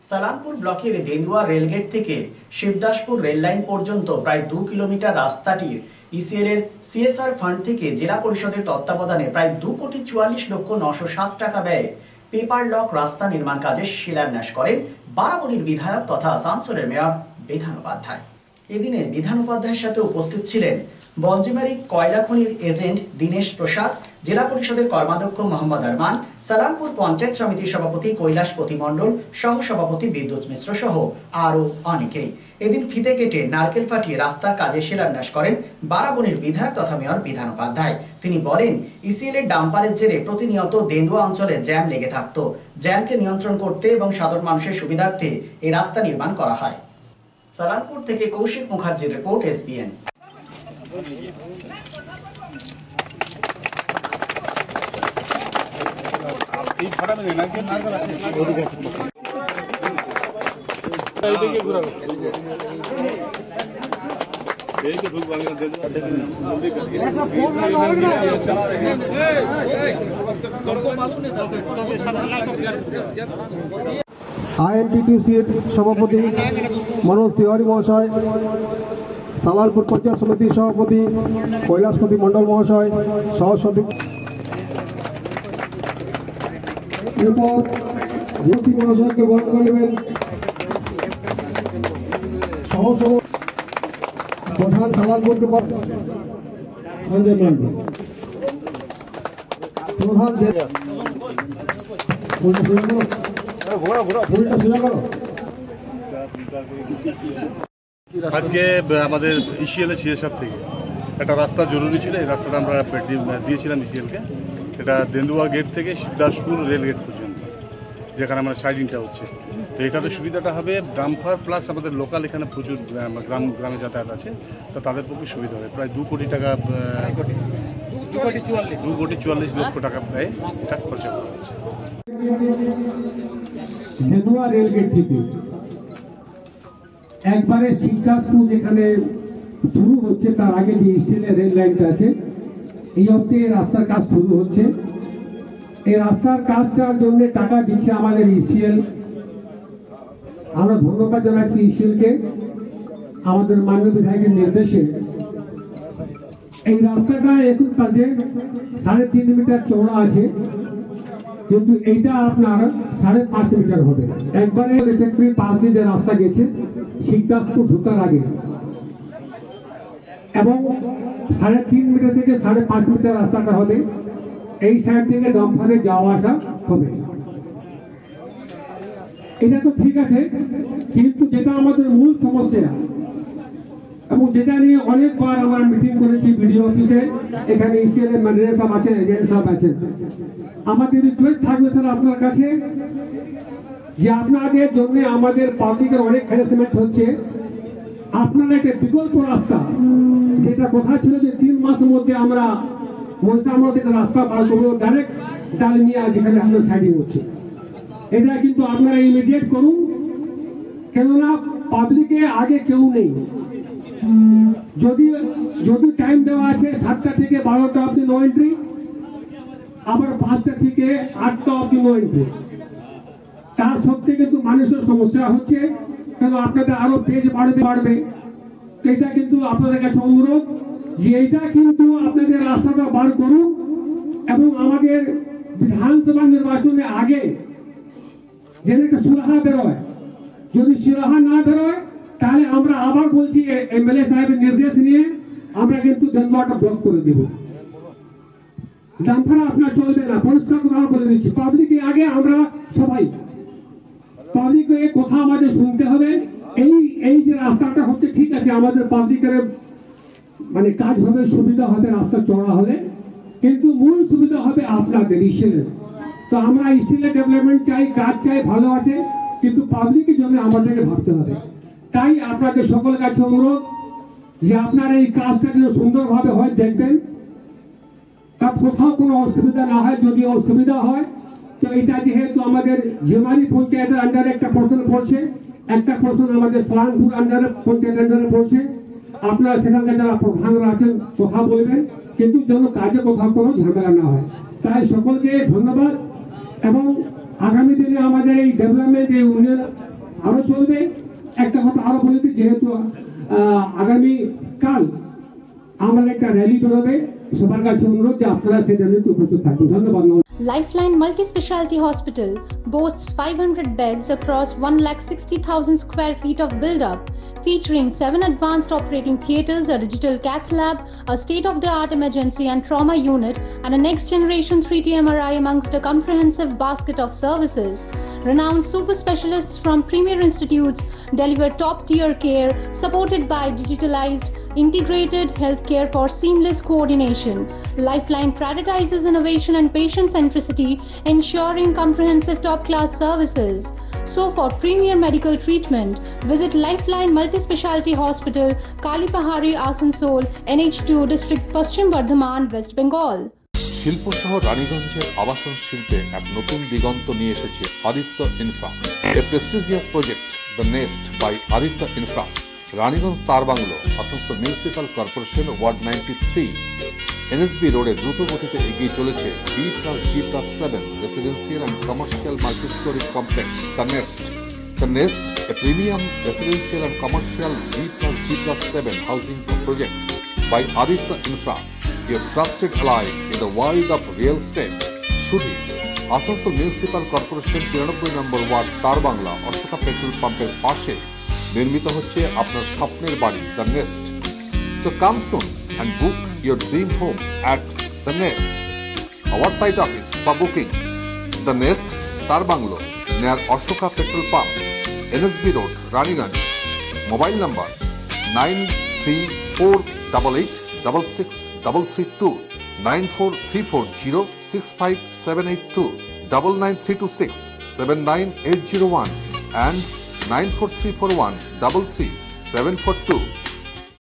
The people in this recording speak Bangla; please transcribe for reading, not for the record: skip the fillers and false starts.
সালানপুর ব্লকের দেন্দুয়া রেলগেট থেকে শিবদাসপুর রেললাইন পর্যন্ত প্রায় 2 কিলোমিটার রাস্তাটির ইসিএল এর সিএসআর ফান্ড থেকে জেলা পরিষদের তত্ত্বাবধানে প্রায় 2,44,907 টাকা ব্যয়ে পেপার লক রাস্তা নির্মাণ কাজের শিলান্যাস করেন বারাবণীর বিধায়ক তথা আসানসোলের মেয়র বিধান উপাধ্যায়। এদিনে বিধান উপাধ্যায়ের সাথে উপস্থিত ছিলেন বঞ্জিমারি কয়লা খনির এজেন্ট দীনেশ প্রসাদ, জেলা পরিষদের কর্মাধ্যক্ষ মোহাম্মদ আরমান, সালানপুর পঞ্চায়েত সমিতির সভাপতি কৈলাস প্রতিমণ্ডল, সহ সভাপতি বিদ্যুৎ মিশ্র সহ আরও অনেকেই। এদিন ফিতে কেটে নারকেল ফাটিয়ে রাস্তার কাজে শিলান্যাস করেন বারাবণীর বিধায়ক তথা মেয়র বিধান উপাধ্যায়। তিনি বলেন, ইসিএল এর ডাম্পারের জেরে প্রতিনিয়ত দেন্দুয়া অঞ্চলে জ্যাম লেগে থাকতো। জ্যামকে নিয়ন্ত্রণ করতে এবং সাধারণ মানুষের সুবিধার্থে এই রাস্তা নির্মাণ করা হয়। সালানপুর থেকে কৌশিক মুখার্জির রিপোর্ট, এসবিএন। আইএনটিটিউসির সভাপতি মনোজ তিওয়ারি মহাশয়, সালানপুর পঞ্চায়েত সমিতির সভাপতি কৈলাস প্রতিমণ্ডল মহাশয়, সহসভাপতি মহাশয়কে বরণ করবেন, প্রধান সালানপুরকে সঞ্জয় মন্ডল, প্রধান আজকে আমাদের ইসিএল এর সিএসআর থেকে একটা রাস্তা জরুরি ছিল। এই রাস্তাটা আমরা দিয়েছিলাম ইসিএলকে। এটা দেন্দুয়া গেট থেকে শিবদাসপুর রেল গেট পর্যন্ত, যেখানে আমরা সাইডিংটা হচ্ছে। তো এটাতে সুবিধাটা হবে ডাম্পার প্লাস আমাদের লোকাল এখানে প্রচুর গ্রামে যাতায়াত আছে, তো তাদের পক্ষে সুবিধা হবে। প্রায় 2 কোটি টাকা, 2,44,00,000 টাকা প্রায় এটা খরচা করা হচ্ছে। দেন্দুয়া রেলগেট থেকে একবারে শিবদাসপুর যেখানে শুরু হচ্ছে, তার আগে যে ইস্টেলের রেল লাইনটা আছে, এই অবধি রাস্তার কাজ শুরু হচ্ছে। এই রাস্তার কাজটার জন্য টাকা দিচ্ছে আমাদের ইসিএল। আমরা ধন্যবাদ জানাচ্ছি ইসিএলকে। আমাদের মাননীয় বিধায়কের নির্দেশে এই রাস্তাটা এখন কাজে 3.5 মিটার চওড়া আছে, কিন্তু এইটা আপনার 5.5 মিটার হবে। একবারে ফ্যাক্টরি পাশ দিয়ে যে রাস্তা গেছে শিবদাসপুর ঢোকার আগে, এবং 3.5 মিটার থেকে 5.5 মিটার রাস্তাটা হবে। এই সাইড থেকে ডাম্পারে যাওয়া আসা হবে। এটা তো ঠিক আছে, কিন্তু যেটা আমাদের মূল সমস্যা এবং যেটা নিয়ে অনেকবার আমরা মিটিং করেছি বিডিও অফিসে, এখানে ইসিএল এর ম্যানেজার সাহেব আছেন, এজেন্ট সাহেব আছেন। আমাদের রিকোয়েস্ট থাকবে স্যার আপনার কাছে, যে আপনাদের জন্য আমাদের পাবলিকের অনেক হ্যারাসমেন্ট হচ্ছে। আপনারা একটা বিকল্প রাস্তা, যেটা কথা ছিল যে 3 মাসের মধ্যে আমরা রাস্তা বার করবো, ডাইরেক্ট ডালমিয়া যেখানে আপনার সাইডিং হচ্ছে, এটা কিন্তু আপনারা ইমিডিয়েট করুন। কেননা পাবলিকে আগে কেউ নেই। যদি টাইম দেওয়া আছে 7টা থেকে 12টা অব্দি নো এন্ট্রি, আবার 5টা থেকে 8টা অব্দি নো এন্ট্রি। তার সত্ত্বে কিন্তু মানুষের সমস্যা হচ্ছে, কেন আপনাদের আরো পেজ বাড়বে। এটা কিন্তু আপনাদের কাছে অনুরোধ যে এইটা কিন্তু আপনাদের রাস্তাটা বার করুন, এবং আমাদের বিধানসভা নির্বাচনের আগে যেন একটা সুরাহা বেরোয়। যদি সুরাহা না বেরোয়, তাহলে আমরা আবার বলছি এমএলএ সাহেবের নির্দেশ নিয়ে আমরা কিন্তু দেন্দুয়াটা ব্লক করে দেব। ডাম্পার আপনার চলবে না, পরিষ্কার কথা বলে দিচ্ছি। পাবলিকের আগে আমরা সবাই পাবলিকের কথা আমাদের শুনতে হবে। এই যে রাস্তাটা হচ্ছে ঠিক আছে, আমাদের পাবলিকের মানে কাজ হবে, সুবিধা হবে রাস্তা চড়া হলে, কিন্তু মূল সুবিধা হবে আপনাদের ইসিএলের। তো আমরা ইসিএলের ডেভেলপমেন্ট চাই, কাজ চাই, ভালো আছে, কিন্তু পাবলিকের জন্য আমাদেরকে ভাবতে হবে। তাই আপনাদের সকলের কাছে অনুরোধ যে আপনারা এই কাজটা যেন সুন্দরভাবে হয় দেখবেন, তার কোথাও কোনো অসুবিধা না হয়। যদি অসুবিধা হয় তো এটা যেহেতু আমাদের জিমারি পঞ্চায়েতের আন্ডারে একটা পোর্শন পড়ছে, একটা পোর্শন আমাদের সালানপুর আন্ডারে পঞ্চায়েত আন্ডারে পড়ছে। আপনারা সেখানকার যারা প্রধানরা আছেন কথা বলবেন, কিন্তু যেন কাজে কোথাও কোনো ঝামেলা না হয়। তাই সকলকে ধন্যবাদ, এবং আগামী দিনে আমাদের এই ডেভেলপমেন্ট, এই উন্নয়ন আরো চলবে। একটা কথা আরো বলে দিই, যেহেতু আগামী কাল আমাদের একটা র্যালি বেরোবে, সবার কাছে অনুরোধ যে আপনারা সেই র্যালিতে উপস্থিত থাকবেন। ধন্যবাদ। Lifeline Multi-Speciality Hospital boasts 500 beds across 1,60,000 square feet of build-up, featuring 7 advanced operating theatres, a digital cath lab, a state-of-the-art emergency and trauma unit, and a next-generation 3D MRI amongst a comprehensive basket of services. Renowned super specialists from premier institutes deliver top-tier care, supported by digitalized, integrated healthcare for seamless coordination. Lifeline prioritizes innovation and patient centricity, ensuring comprehensive top-class services. So for premier medical treatment, visit Lifeline Multi-Speciality Hospital, Kalipahari, Asansol, NH2 District, Paschim Bardhaman, West Bengal. শিল্প শহর রানীগঞ্জের আবাসন শিল্পে এক নতুন দিগন্ত নিয়ে এসেছে Aditya Infra, a prestigious project the nest by Aditya Infra. Raniganj তার bungalow, Asansol municipal corporation, ward 93, NSB রোডে দ্রুত গতিতে এগিয়ে চলেছে B+G+7 residential and commercial multi-storey complex the nest. The nest, a premium residential and commercial B+G+7 housing project by Aditya Infra, your trusted ally in the world of real estate. শুধু আসানসোল মিউনিসিপাল কর্পোরেশন 93 নম্বর ওয়ার্ড তার বাংলা অশোকা পেট্রোল পাম্পের পাশে নির্মিত হচ্ছে আপনার স্বপ্নের বাড়ি the Nest. So come soon and book your dream home at The Nest. Our site office for booking: The Nest, Tar Banglo, near Ashoka Petrol Pump, NSB Road, Raniganj. Mobile number 9348866332, 9434065782, 99326 79801 and 94341 33742.